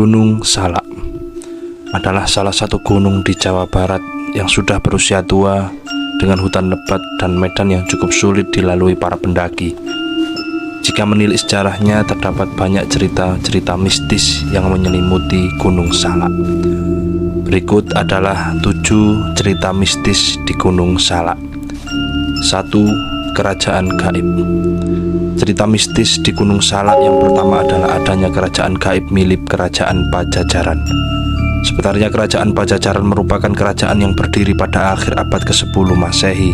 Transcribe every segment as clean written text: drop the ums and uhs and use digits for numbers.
Gunung Salak adalah salah satu gunung di Jawa Barat yang sudah berusia tua dengan hutan lebat dan medan yang cukup sulit dilalui para pendaki. Jika menilik sejarahnya, terdapat banyak cerita-cerita mistis yang menyelimuti Gunung Salak. Berikut adalah 7 cerita mistis di Gunung Salak. 1. Kerajaan gaib. Cerita mistis di Gunung Salak yang pertama adalah adanya kerajaan gaib milik Kerajaan Pajajaran. Sebenarnya Kerajaan Pajajaran merupakan kerajaan yang berdiri pada akhir abad ke-10 Masehi.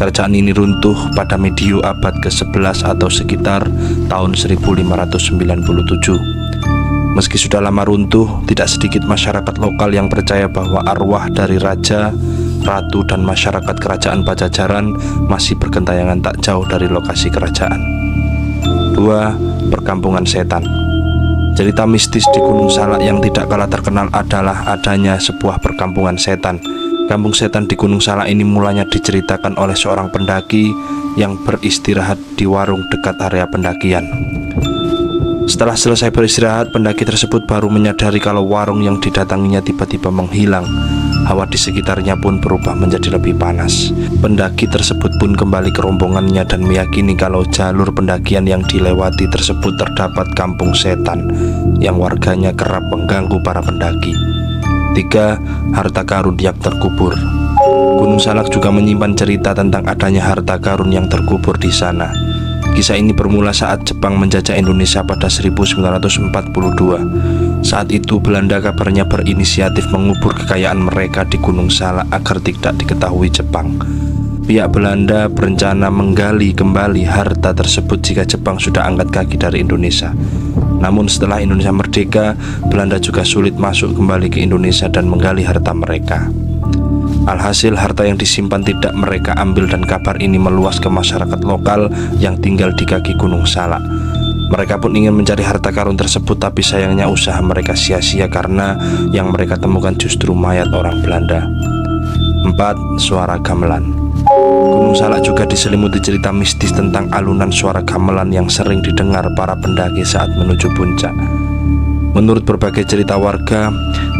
Kerajaan ini runtuh pada medio abad ke-11 atau sekitar tahun 1597. Meski sudah lama runtuh, tidak sedikit masyarakat lokal yang percaya bahwa arwah dari raja, ratu, dan masyarakat Kerajaan Pajajaran masih bergentayangan tak jauh dari lokasi kerajaan. 2. Perkampungan setan. Cerita mistis di Gunung Salak yang tidak kalah terkenal adalah adanya sebuah perkampungan setan. Kampung setan di Gunung Salak ini mulanya diceritakan oleh seorang pendaki yang beristirahat di warung dekat area pendakian. Setelah selesai beristirahat, pendaki tersebut baru menyadari kalau warung yang didatanginya tiba-tiba menghilang. Hawa di sekitarnya pun berubah menjadi lebih panas. Pendaki tersebut pun kembali ke rombongannya dan meyakini kalau jalur pendakian yang dilewati tersebut terdapat kampung setan yang warganya kerap mengganggu para pendaki. 3. Harta karun yang terkubur. Gunung Salak juga menyimpan cerita tentang adanya harta karun yang terkubur di sana. Kisah ini bermula saat Jepang menjajah Indonesia pada 1942. Saat itu Belanda kabarnya berinisiatif mengubur kekayaan mereka di Gunung Salak agar tidak diketahui Jepang. Pihak Belanda berencana menggali kembali harta tersebut jika Jepang sudah angkat kaki dari Indonesia. Namun setelah Indonesia merdeka, Belanda juga sulit masuk kembali ke Indonesia dan menggali harta mereka. Alhasil harta yang disimpan tidak mereka ambil dan kabar ini meluas ke masyarakat lokal yang tinggal di kaki Gunung Salak. Mereka pun ingin mencari harta karun tersebut, tapi sayangnya usaha mereka sia-sia karena yang mereka temukan justru mayat orang Belanda. 4. Suara gamelan. Gunung Salak juga diselimuti cerita mistis tentang alunan suara gamelan yang sering didengar para pendaki saat menuju puncak. Menurut berbagai cerita warga,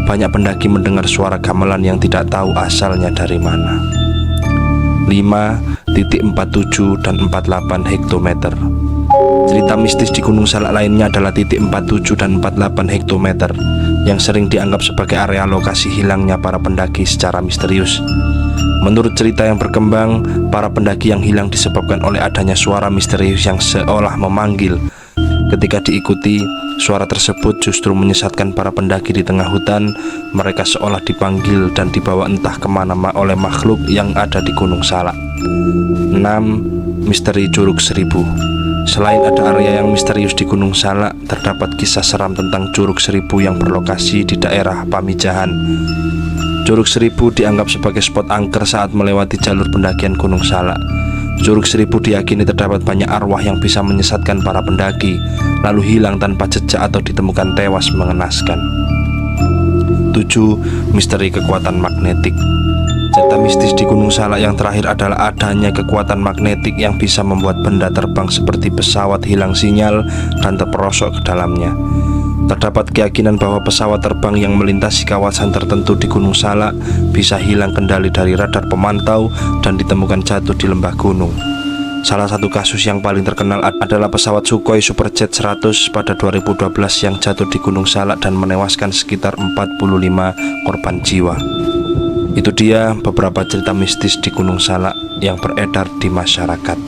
banyak pendaki mendengar suara gamelan yang tidak tahu asalnya dari mana. 5.47 dan 48 hektometer. Cerita mistis di Gunung Salak lainnya adalah titik 47 dan 48 hektometer yang sering dianggap sebagai area lokasi hilangnya para pendaki secara misterius. Menurut cerita yang berkembang, para pendaki yang hilang disebabkan oleh adanya suara misterius yang seolah memanggil. Ketika diikuti, suara tersebut justru menyesatkan para pendaki di tengah hutan. Mereka seolah dipanggil dan dibawa entah kemana oleh makhluk yang ada di Gunung Salak. 6. Misteri Curug Seribu. Selain ada area yang misterius di Gunung Salak, terdapat kisah seram tentang Curug Seribu yang berlokasi di daerah Pamijahan. Curug Seribu dianggap sebagai spot angker saat melewati jalur pendakian Gunung Salak. Curug Seribu diyakini terdapat banyak arwah yang bisa menyesatkan para pendaki, lalu hilang tanpa jejak atau ditemukan tewas mengenaskan. 7. Misteri kekuatan magnetik. Cerita mistis di Gunung Salak yang terakhir adalah adanya kekuatan magnetik yang bisa membuat benda terbang seperti pesawat hilang sinyal dan terperosok ke dalamnya. Terdapat keyakinan bahwa pesawat terbang yang melintasi kawasan tertentu di Gunung Salak bisa hilang kendali dari radar pemantau dan ditemukan jatuh di lembah gunung. Salah satu kasus yang paling terkenal adalah pesawat Sukhoi Superjet 100 pada 2012 yang jatuh di Gunung Salak dan menewaskan sekitar 45 korban jiwa. Itu dia beberapa cerita mistis di Gunung Salak yang beredar di masyarakat.